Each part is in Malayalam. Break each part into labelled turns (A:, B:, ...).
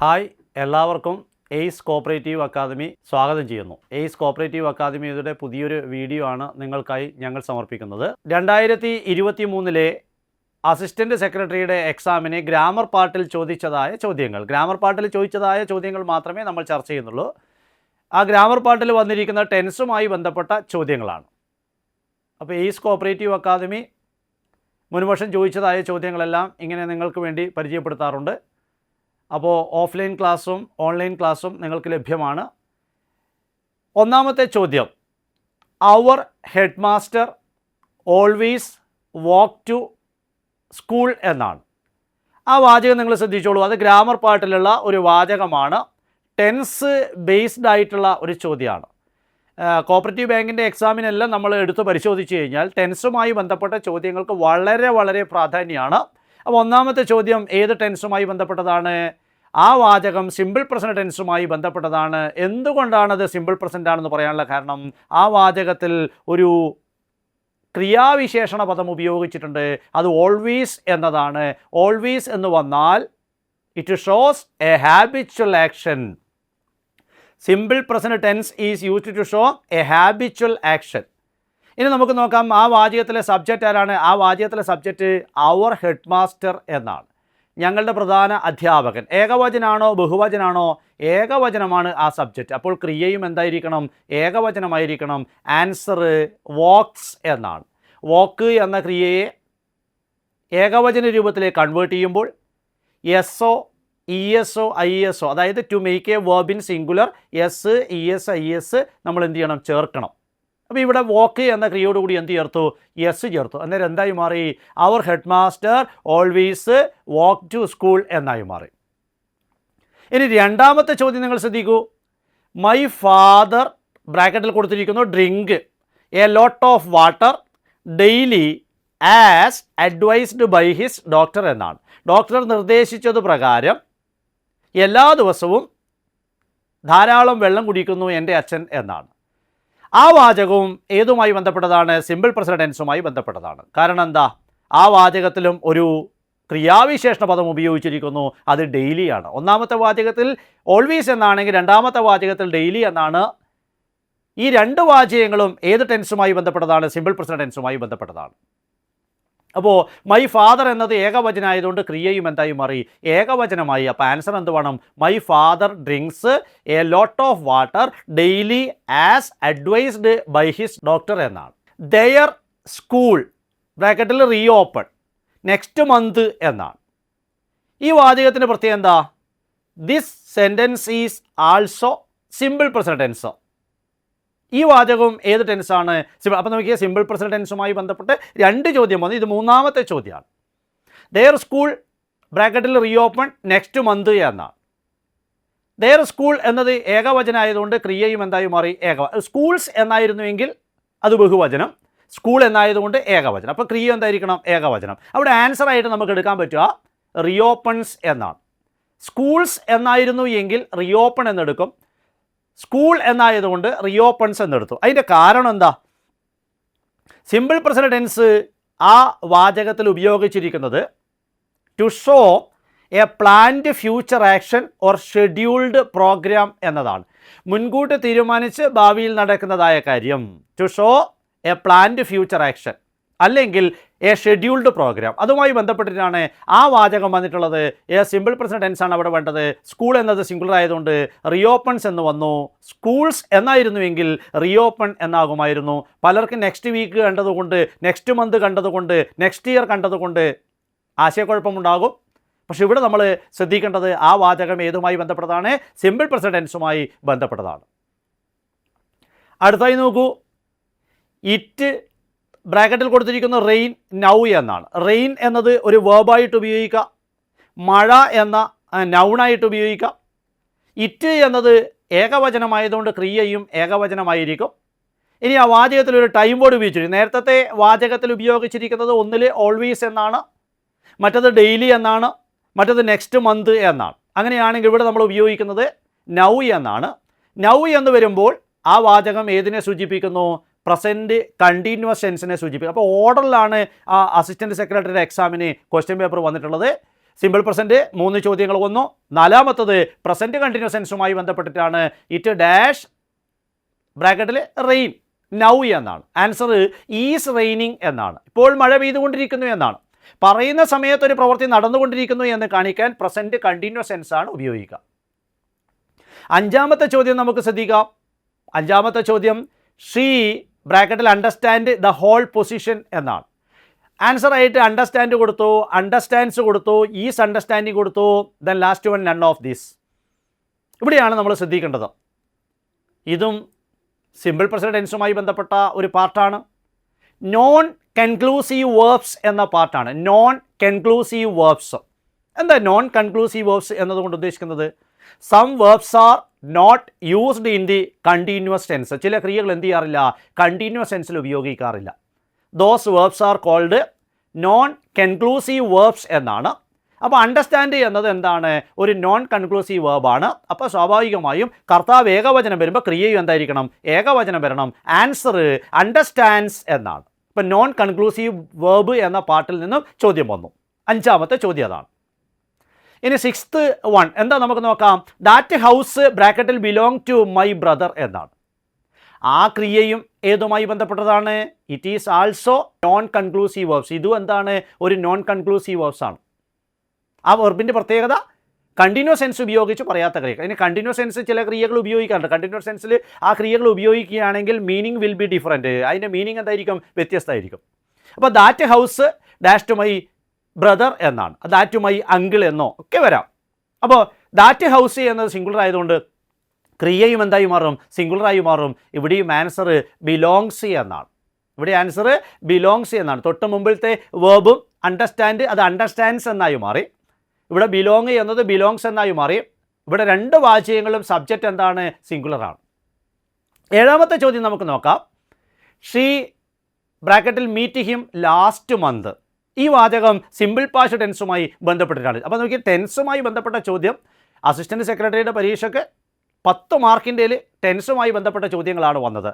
A: ഹായ്, എല്ലാവർക്കും എയ്സ് കോപ്പറേറ്റീവ് അക്കാദമി സ്വാഗതം ചെയ്യുന്നു. എയ്സ് കോപ്പറേറ്റീവ് അക്കാദമിയുടെ പുതിയൊരു വീഡിയോ ആണ് നിങ്ങൾക്കായി ഞങ്ങൾ സമർപ്പിക്കുന്നത്. 2023 അസിസ്റ്റൻ്റ് സെക്രട്ടറിയുടെ എക്സാമിന് ഗ്രാമർ പാർട്ടിൽ ചോദിച്ചതായ ചോദ്യങ്ങൾ മാത്രമേ നമ്മൾ ചർച്ച ചെയ്യുന്നുള്ളൂ. ആ ഗ്രാമർ പാർട്ടിൽ വന്നിരിക്കുന്ന ടെൻസുമായി ബന്ധപ്പെട്ട ചോദ്യങ്ങളാണ്. അപ്പോൾ എയ്സ് കോപ്പറേറ്റീവ് അക്കാദമി മുൻവർഷം ചോദിച്ചതായ ചോദ്യങ്ങളെല്ലാം ഇങ്ങനെ നിങ്ങൾക്ക് വേണ്ടി പരിചയപ്പെടുത്താറുണ്ട്. അപ്പോൾ ഓഫ്ലൈൻ ക്ലാസ്സും ഓൺലൈൻ ക്ലാസ്സും നിങ്ങൾക്ക് ലഭ്യമാണ്. ഒന്നാമത്തെ ചോദ്യം, അവർ head master always walk to school എന്നാണ്. ആ വാചകം നിങ്ങൾ ശ്രദ്ധിച്ചോളൂ. അത് ഗ്രാമർ പാർട്ടിലുള്ള ഒരു വാചകമാണ്. ടെൻസ് ബേസ്ഡ് ആയിട്ടുള്ള ഒരു ചോദ്യമാണ്. കോപ്പറേറ്റീവ് ബാങ്കിൻ്റെ എക്സാമിനെല്ലാം നമ്മൾ എടുത്ത് പരിശോധിച്ച് കഴിഞ്ഞാൽ ടെൻസുമായി ബന്ധപ്പെട്ട ചോദ്യങ്ങൾക്ക് വളരെ പ്രാധാന്യമാണ്. അപ്പോൾ ഒന്നാമത്തെ ചോദ്യം ഏത് ടെൻസുമായി ബന്ധപ്പെട്ടതാണ്? ആ വാചകം സിമ്പിൾ പ്രസൻറ്റ് ടെൻസുമായി ബന്ധപ്പെട്ടതാണ്. എന്തുകൊണ്ടാണത് സിമ്പിൾ പ്രസൻ്റ് ആണെന്ന് പറയാനുള്ള കാരണം, ആ വാചകത്തിൽ ഒരു ക്രിയാവിശേഷണ പദം ഉപയോഗിച്ചിട്ടുണ്ട്. അത് ഓൾവേസ് എന്നതാണ്. ഓൾവേസ് എന്ന് വന്നാൽ it shows a habitual action. Simple present tense is used to show a habitual action. ഇനി നമുക്ക് നോക്കാം, ആ വാചകത്തിലെ സബ്ജക്റ്റ് ആരാണ്? ആ വാചകത്തിലെ സബ്ജക്റ്റ് അവർ ഹെഡ് മാസ്റ്റർ എന്നാണ്, ഞങ്ങളുടെ പ്രധാന അധ്യാപകൻ. ഏകവചനാണോ ബഹുവചനാണോ? ഏകവചനമാണ് ആ സബ്ജക്റ്റ്. അപ്പോൾ ക്രിയയും എന്തായിരിക്കണം? ഏകവചനമായിരിക്കണം. ആൻസർ വാക്സ് എന്നാണ്. വാക്ക് എന്ന ക്രിയയെ ഏകവചന രൂപത്തിലേക്ക് കൺവേർട്ട് ചെയ്യുമ്പോൾ എസ്ഒ ഇഎസ്ഒ ഐഎസ്ഒ, അതായത് to make a verb in singular S ES IS നമ്മൾ എന്ത് ചെയ്യണം? ചേർക്കണം. അപ്പോൾ ഇവിടെ വാക്ക് എന്ന ക്രിയയോടുകൂടി എന്ത് ചേർത്തു? യെസ് ചേർത്തു. അന്നേരം എന്തായി മാറി? അവർ head master always walk to school എന്നായി മാറി. ഇനി രണ്ടാമത്തെ ചോദ്യം നിങ്ങൾ ശ്രദ്ധിക്കൂ. മൈ ഫാദർ ബ്രാക്കറ്റിൽ കൊടുത്തിരിക്കുന്നു drink a lot of water daily as advised by his doctor എന്നാണ്. ഡോക്ടർ നിർദ്ദേശിച്ചത് പ്രകാരം എല്ലാ ദിവസവും ധാരാളം വെള്ളം കുടിക്കുന്നു എൻ്റെ അച്ഛൻ എന്നാണ്. ആ വാചകവും ഏതുമായി ബന്ധപ്പെട്ടതാണ്? സിമ്പിൾ പ്രസൻറ്റ് ടെൻസുമായി ബന്ധപ്പെട്ടതാണ്. കാരണം എന്താ? ആ വാചകത്തിലും ഒരു ക്രിയാവിശേഷണ പദം ഉപയോഗിച്ചിരിക്കുന്നു. അത് ഡെയിലിയാണ്. ഒന്നാമത്തെ വാചകത്തിൽ ഓൾവേസ് എന്നാണെങ്കിൽ രണ്ടാമത്തെ വാചകത്തിൽ ഡെയിലി എന്നാണ്. ഈ രണ്ട് വാചകങ്ങളും ഏത് ടെൻസുമായി ബന്ധപ്പെട്ടതാണ്? സിമ്പിൾ പ്രസൻറ്റ് ടെൻസുമായി ബന്ധപ്പെട്ടതാണ്. അപ്പോൾ മൈ ഫാദർ എന്നത് ഏകവചനമായതുകൊണ്ട് ക്രിയയും എന്തായി മാറി? ഏകവചനമായി. അപ്പോൾ ആൻസർ എന്ത് വേണം? My father drinks a lot of water daily as advised by his doctor എന്നാണ്. ദെയർ സ്കൂൾ ബ്രാക്കറ്റിൽ റീ ഓപ്പൺ നെക്സ്റ്റ് മന്ത് എന്നാണ്. ഈ വാചകത്തിൻ്റെ പ്രത്യേകത എന്താ? This sentence is also simple present tense. ഈ വാചകവും ഏത് ടെൻസാണ്? അപ്പോൾ നമുക്ക് സിമ്പിൾ പ്രസൻറ്റ് ടെൻസുമായി ബന്ധപ്പെട്ട് രണ്ട് ചോദ്യം വന്നു. ഇത് മൂന്നാമത്തെ ചോദ്യമാണ്. ദെയർ സ്കൂൾ ബ്രാക്കറ്റിൽ റീ ഓപ്പൺ നെക്സ്റ്റ് മന്ത് എന്നാണ്. ദെയർ സ്കൂൾ എന്നത് ഏകവചനമായതുകൊണ്ട് ക്രിയയും എന്തായി മാറി? സ്കൂൾസ് എന്നായിരുന്നുവെങ്കിൽ അത് ബഹുവചനം, സ്കൂൾ എന്നായതുകൊണ്ട് ഏകവചനം. അപ്പോൾ ക്രിയ എന്തായിരിക്കണം? ഏകവചനം. അവിടെ ആൻസറായിട്ട് നമുക്ക് എടുക്കാൻ പറ്റുക റീ ഓപ്പൺസ് എന്നാണ്. സ്കൂൾസ് എന്നായിരുന്നു എങ്കിൽ റീ ഓപ്പൺ എന്നെടുക്കും. സ്കൂൾ എന്നായതുകൊണ്ട് റീ ഓപ്പൺസ് എന്നെടുത്തു. അതിൻ്റെ കാരണം എന്താ? സിമ്പിൾ പ്രസൻറ്റ് ടെൻസ് ആ വാചകത്തിൽ ഉപയോഗിച്ചിരിക്കുന്നത് to show a planned future action or scheduled programme എന്നതാണ്. മുൻകൂട്ടി തീരുമാനിച്ച് ഭാവിയിൽ നടക്കുന്നതായ കാര്യം. To show a planned future action അല്ലെങ്കിൽ എ ഷെഡ്യൂൾഡ് പ്രോഗ്രാം. അതുമായി ബന്ധപ്പെട്ടിട്ടാണ് ആ വാചകം വന്നിട്ടുള്ളത്. സിമ്പിൾ പ്രസൻറ്റ് ടെൻസ് ആണ് അവിടെ വേണ്ടത്. സ്കൂൾ എന്നത് സിംഗുലർ ആയതുകൊണ്ട് റീ ഓപ്പൺസ് എന്ന് വന്നു. സ്കൂൾസ് എന്നായിരുന്നുവെങ്കിൽ റീ ഓപ്പൺ എന്നാകുമായിരുന്നു. പലർക്കും നെക്സ്റ്റ് വീക്ക് കണ്ടതുകൊണ്ട്, നെക്സ്റ്റ് മന്ത് കണ്ടതുകൊണ്ട്, നെക്സ്റ്റ് ഇയർ കണ്ടതുകൊണ്ട് ആശയക്കുഴപ്പമുണ്ടാകും. പക്ഷെ ഇവിടെ നമ്മൾ ശ്രദ്ധിക്കേണ്ടത് ആ വാചകം ഏതുമായി ബന്ധപ്പെട്ടതാണ്? സിമ്പിൾ പ്രസൻറ്റ് ടെൻസുമായി ബന്ധപ്പെട്ടതാണ്. അടുത്തായി നോക്കൂ. ഇറ്റ് ബ്രാക്കറ്റിൽ കൊടുത്തിരിക്കുന്ന റെയിൻ നൗ എന്നാണ്. റെയിൻ എന്നത് ഒരു വേർബായിട്ട് ഉപയോഗിക്കാം, മഴ എന്ന നൗണായിട്ട് ഉപയോഗിക്കാം. ഇറ്റ് എന്നത് ഏകവചനമായതുകൊണ്ട് ക്രിയയും ഏകവചനമായിരിക്കും. ഇനി ആ വാചകത്തിൽ ഒരു ടൈം വേർഡ് ഉപയോഗിച്ചിരിക്കും. നേരത്തെ വാചകത്തിൽ ഉപയോഗിച്ചിരിക്കുന്നത് ഒന്നിൽ ഓൾവേസ് എന്നാണ്, മറ്റത് ഡെയിലി എന്നാണ്, മറ്റത് നെക്സ്റ്റ് മന്ത് എന്നാണ്. അങ്ങനെയാണെങ്കിൽ ഇവിടെ നമ്മൾ ഉപയോഗിക്കുന്നത് നൗ എന്നാണ്. നൗ എന്ന് വരുമ്പോൾ ആ വാചകം ഏതിനെ സൂചിപ്പിക്കുന്നു? പ്രസൻറ്റ് കണ്ടിന്യൂസ് ടെൻസിനെ സൂചിപ്പിക്കും. അപ്പോൾ ഓർഡറിലാണ് ആ അസിസ്റ്റൻറ്റ് സെക്രട്ടറിയുടെ എക്സാമിന് ക്വസ്റ്റ്യൻ പേപ്പർ വന്നിട്ടുള്ളത്. സിമ്പിൾ പ്രസൻറ്റ് 3 ചോദ്യങ്ങൾ വന്നു. നാലാമത്തത് പ്രസൻറ്റ് കണ്ടിന്യൂസ് ടെൻസുമായി ബന്ധപ്പെട്ടിട്ടാണ്. ഇറ്റ് ഡാഷ് ബ്രാക്കറ്റിൽ റെയിൻ നൗ എന്നാണ്. ആൻസർ ഈസ് റെയിനിങ് എന്നാണ്. ഇപ്പോൾ മഴ പെയ്തുകൊണ്ടിരിക്കുന്നു എന്നാണ്. പറയുന്ന സമയത്ത് ഒരു പ്രവൃത്തി നടന്നുകൊണ്ടിരിക്കുന്നു എന്ന് കാണിക്കാൻ പ്രസൻറ്റ് കണ്ടിന്യൂസ് ടെൻസ് ആണ് ഉപയോഗിക്കുക. അഞ്ചാമത്തെ ചോദ്യം നമുക്ക് ശ്രദ്ധിക്കാം. അഞ്ചാമത്തെ ചോദ്യം ഷീ ബ്രാക്കറ്റിൽ അണ്ടർസ്റ്റാൻഡ് ദ ഹോൾ പൊസിഷൻ എന്നാണ്. ആൻസർ ആയിട്ട് അണ്ടർസ്റ്റാൻഡ് കൊടുത്തു, അണ്ടർസ്റ്റാൻഡ്സ് കൊടുത്തു, ഈസ് അണ്ടർസ്റ്റാൻഡിങ് കൊടുത്തു, then last one none of this. ഇവിടെയാണ് നമ്മൾ ശ്രദ്ധിക്കേണ്ടത്. ഇതും സിമ്പിൾ പ്രസൻറ്റ് ടെൻസുമായി ബന്ധപ്പെട്ട ഒരു പാർട്ടാണ്. നോൺ കൺക്ലൂസീവ് വേർബ്സ് എന്ന പാർട്ടാണ്. Non conclusive verbs. എന്താ നോൺ കൺക്ലൂസീവ് വേർബ്സ് എന്നതുകൊണ്ട് ഉദ്ദേശിക്കുന്നത്? Some verbs are not used in the continuous tense. ചില ക്രിയകൾ എന്ത് ചെയ്യാറില്ല? കണ്ടിന്യൂസ് ടെൻസിൽ ഉപയോഗിക്കാറില്ല. Those verbs are called non conclusive verbs എന്നാണ്. അപ്പോൾ അണ്ടർസ്റ്റാൻഡ് എന്നത് എന്താണ്? ഒരു നോൺ കൺക്ലൂസീവ് വേർബാണ്. അപ്പോൾ സ്വാഭാവികമായും കർത്താവ് ഏകവചനം വരുമ്പോൾ ക്രിയയും എന്തായിരിക്കണം? ഏകവചനം വരണം. ആൻസർ അണ്ടർസ്റ്റാൻഡ്സ് എന്നാണ്. ഇപ്പം നോൺ കൺക്ലൂസീവ് വേർബ് എന്ന പാർട്ടിൽ നിന്നും ചോദ്യം വന്നു. അഞ്ചാമത്തെ ചോദ്യം അതാണ്. ഇനി 6th വൺ എന്താ നമുക്ക് നോക്കാം. ദാറ്റ് ഹൗസ് ബ്രാക്കറ്റിൽ ബിലോങ് ടു മൈ ബ്രദർ എന്നാണ്. ആ ക്രിയയും ഏതുമായി ബന്ധപ്പെട്ടതാണ്? It is also known conclusive verbs. ഇതും എന്താണ്? ഒരു നോൺ കൺക്ലൂസീവ് വേർബ്സ് ആണ്. ആ വെർബിൻ്റെ പ്രത്യേകത കണ്ടിന്യൂസ് സെൻസ് ഉപയോഗിച്ച് പറയാത്ത ക്രിയകൾ. ഇനി കണ്ടിന്യൂസ് സെൻസ് ചില ക്രിയകൾ ഉപയോഗിക്കാറുണ്ട്. കണ്ടിന്യൂസ് സെൻസിൽ ആ ക്രിയകൾ ഉപയോഗിക്കുകയാണെങ്കിൽ മീനിങ് വിൽ ബി ഡിഫറൻറ്റ്. അതിൻ്റെ മീനിങ് എന്തായിരിക്കും? വ്യത്യസ്തമായിരിക്കും. അപ്പോൾ that house dash to my brother എന്നാണ്. ദാറ്റ് ടു മൈ അങ്കിൾ എന്നോ ഒക്കെ വരാം. അപ്പോൾ ദാറ്റ് ഹൗസ് എന്നത് സിംഗുലർ ആയതുകൊണ്ട് ക്രിയയും എന്തായി മാറും? സിംഗുലറായി മാറും. ഇവിടെയും ആൻസർ ബിലോങ്സ് എന്നാണ്. ഇവിടെ ആൻസർ ബിലോങ്സ് എന്നാണ്. തൊട്ട് മുമ്പിലത്തെ വേർബും അണ്ടർസ്റ്റാൻഡ് അത് അണ്ടർസ്റ്റാൻഡ്സ് എന്നായി മാറി. ഇവിടെ ബിലോങ് എന്നത് ബിലോങ്സ് എന്നായി മാറി. ഇവിടെ രണ്ട് വാചകങ്ങളും സബ്ജക്റ്റ് എന്താണ്? സിംഗുലറാണ്. ഏഴാമത്തെ ചോദ്യം നമുക്ക് നോക്കാം. ഷീ ബ്രാക്കറ്റിൽ മീറ്റ് ഹിം ലാസ്റ്റ് മന്ത്. ഈ വാചകം സിമ്പിൾ പാസ്റ്റ് ടെൻസുമായി ബന്ധപ്പെട്ടിട്ടാണ്. അപ്പോൾ നോക്കി, ടെൻസുമായി ബന്ധപ്പെട്ട ചോദ്യം അസിസ്റ്റൻറ്റ് സെക്രട്ടറിയുടെ പരീക്ഷയ്ക്ക് 10 മാർക്കിൻ്റെ ടെൻസുമായി ബന്ധപ്പെട്ട ചോദ്യങ്ങളാണ് വന്നത്.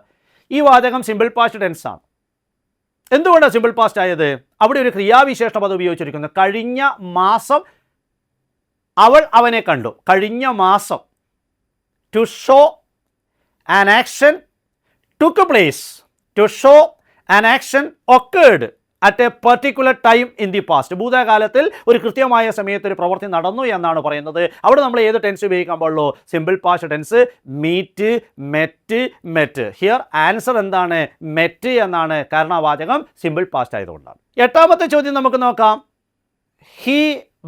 A: ഈ വാചകം സിമ്പിൾ പാസ്റ്റ് ടെൻസാണ്. എന്തുകൊണ്ടാണ് സിമ്പിൾ പാസ്റ്റ് ആയത്? അവിടെ ഒരു ക്രിയാവിശേഷ പദം ഉപയോഗിച്ചിരിക്കുന്നു. കഴിഞ്ഞ മാസം അവൾ അവനെ കണ്ടു. കഴിഞ്ഞ മാസം. To show an action took place. To show an action occurred at a particular time in the past. ഭൂതകാലത്തിൽ ഒരു കൃത്യമായ സമയത്ത് ഒരു പ്രവൃത്തി നടന്നു എന്നാണ് പറയുന്നത്. അവിടെ നമ്മൾ ഏത് ടെൻസ് ഉപയോഗിക്കാൻ പാടുള്ളൂ? Simple past tense. Meet, met, met. Here answer എന്താണ്? മെറ്റ് എന്നാണ്. കാരണം ആ വാചകം സിമ്പിൾ പാസ്റ്റ് ആയതുകൊണ്ടാണ്. എട്ടാമത്തെ ചോദ്യം നമുക്ക് നോക്കാം. ഹി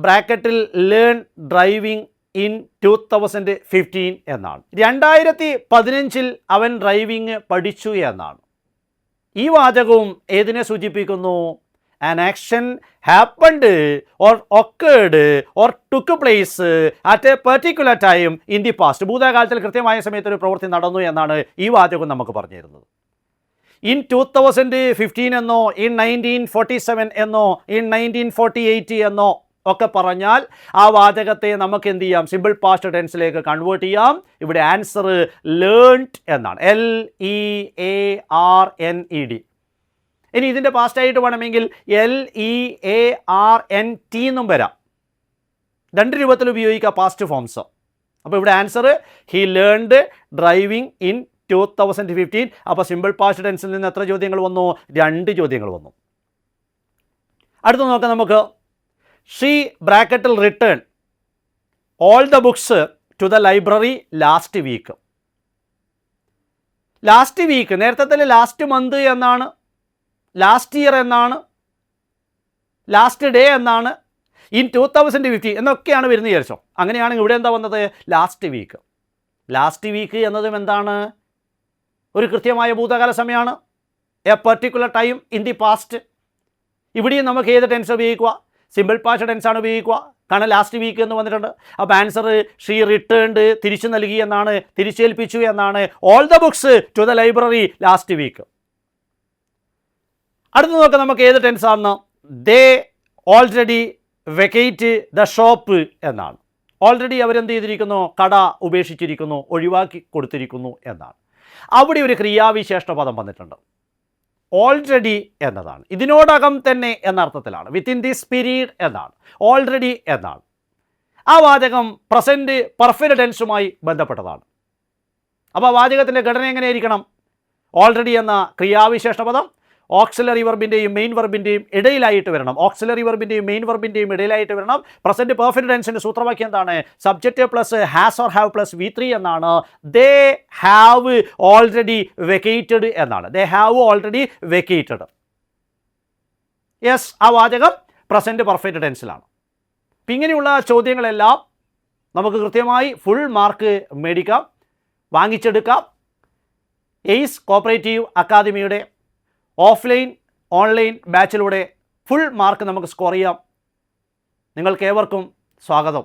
A: ബ്രാക്കറ്റിൽ ലേൺ ഡ്രൈവിംഗ് ഇൻ 2015 എന്നാണ്. 2015 അവൻ ഡ്രൈവിംഗ് പഠിച്ചു എന്നാണ്. ഈ വാചകവും ഏതിനെ സൂചിപ്പിക്കുന്നു? An action happened or occurred or took place at a particular time in the past. ഭൂതകാലത്തിൽ കൃത്യമായ സമയത്ത് ഒരു പ്രവൃത്തി നടന്നു എന്നാണ് ഈ വാചകം നമുക്ക് പറഞ്ഞു തരുന്നത്. ഇൻ 2015 എന്നോ ഇൻ 1947 എന്നോ ഇൻ 1948 എന്നോ ഒക്കെ പറഞ്ഞാൽ ആ വാചകത്തെ നമുക്ക് എന്ത് ചെയ്യാം? സിമ്പിൾ പാസ്റ്റ് ടെൻസിലേക്ക് കൺവേർട്ട് ചെയ്യാം. ഇവിടെ ആൻസർ ലേൺഡ് എന്നാണ്. LEARNED. ഇനി ഇതിൻ്റെ പാസ്റ്റായിട്ട് വേണമെങ്കിൽ LEARNT എന്നും വരാം. രണ്ട് രൂപത്തിൽ ഉപയോഗിക്കുക പാസ്റ്റ് ഫോംസ്. അപ്പോൾ ഇവിടെ answer he learned driving in 2015. അപ്പോൾ സിമ്പിൾ പാസ്റ്റ് ടെൻസിൽ നിന്ന് എത്ര ചോദ്യങ്ങൾ വന്നു? 2 ചോദ്യങ്ങൾ വന്നു. അടുത്ത നോക്കാം നമുക്ക്. ഷീ ബ്രാക്കറ്റിൽ return all the books to the library last week. Last week നേരത്തെ തന്നെ ലാസ്റ്റ് മന്ത് എന്നാണ്, ലാസ്റ്റ് ഇയർ എന്നാണ്, ലാസ്റ്റ് ഡേ എന്നാണ്, ഇൻ 2015 എന്നൊക്കെയാണ് വരുന്നത് വിചാരിച്ചോ. അങ്ങനെയാണെങ്കിൽ ഇവിടെ എന്താ വന്നത്? Last week. ലാസ്റ്റ് വീക്ക് എന്നതും എന്താണ്? ഒരു കൃത്യമായ ഭൂതകാല സമയമാണ്. A particular time in the past. ഇവിടെയും നമുക്ക് ഏത് ടെൻസ് ഉപയോഗിക്കുക? സിമ്പിൾ പാസ്റ്റ് ടെൻസാണ് ഉപയോഗിക്കുക. കാരണം ലാസ്റ്റ് വീക്ക് എന്ന് വന്നിട്ടുണ്ട്. അപ്പോൾ ആൻസർ ഷീ റിട്ടേൺഡ് തിരിച്ചു നൽകി എന്നാണ്, തിരിച്ചേൽപ്പിച്ചു എന്നാണ്. All the books to the library last week. അടുത്ത് നോക്കാം നമുക്ക് ഏത് ടെൻസാണെന്ന്. They already vacate the shop എന്നാണ്. ഓൾറെഡി അവരെന്ത് ചെയ്തിരിക്കുന്നു? കട ഉപേക്ഷിച്ചിരിക്കുന്നു, ഒഴിവാക്കി കൊടുത്തിരിക്കുന്നു എന്നാണ്. അവിടെ ഒരു ക്രിയാവിശേഷ പദം വന്നിട്ടുണ്ട്. ഓൾറെഡി എന്നതാണ്. ഇതിനോടകം തന്നെ എന്ന അർത്ഥത്തിലാണ്. വിത്തിൻ ദിസ് പീരീഡ് എന്നാണ്. ഓൾറെഡി എന്നാണ്. ആ വാചകം പ്രസൻറ്റ് പെർഫെക്റ്റ് ടെൻസുമായി ബന്ധപ്പെട്ടതാണ്. അപ്പോൾ ആ വാചകത്തിൻ്റെ ഘടന എങ്ങനെയായിരിക്കണം? ഓൾറെഡി എന്ന ക്രിയാവിശേഷ പദം ഓക്സിലറി വെർബിൻ്റെയും മെയിൻ വെർബിൻ്റെയും ഇടയിലായിട്ട് വരണം. ഓക്സിലറി വെർബിൻ്റെയും മെയിൻ വെർബിൻ്റെയും ഇടയിലായിട്ട് വരണം. പ്രസൻറ്റ് പെർഫെക്റ്റ് ടെൻസിൻ്റെ സൂത്രവാക്യം എന്താണ്? Subject plus has or have plus V3 എന്നാണ്. ദേ ഹാവ് ഓൾറെഡി വെക്കേറ്റഡ് എന്നാണ്. They have already vacated. Yes, ആ വാചകം പ്രസൻറ്റ് പെർഫെക്റ്റ് ടെൻസിലാണ്. അപ്പം ഇങ്ങനെയുള്ള ചോദ്യങ്ങളെല്ലാം നമുക്ക് കൃത്യമായി ഫുൾ മാർക്ക് മേടിക്കാം, വാങ്ങിച്ചെടുക്കാം. എയ്സ് കോപ്പറേറ്റീവ് അക്കാദമിയുടെ ഓഫ്ലൈൻ ഓൺലൈൻ ബാച്ചിലൂടെ ഫുൾ മാർക്ക് നമുക്ക് സ്കോർ ചെയ്യാം. നിങ്ങൾക്കേവർക്കും സ്വാഗതം.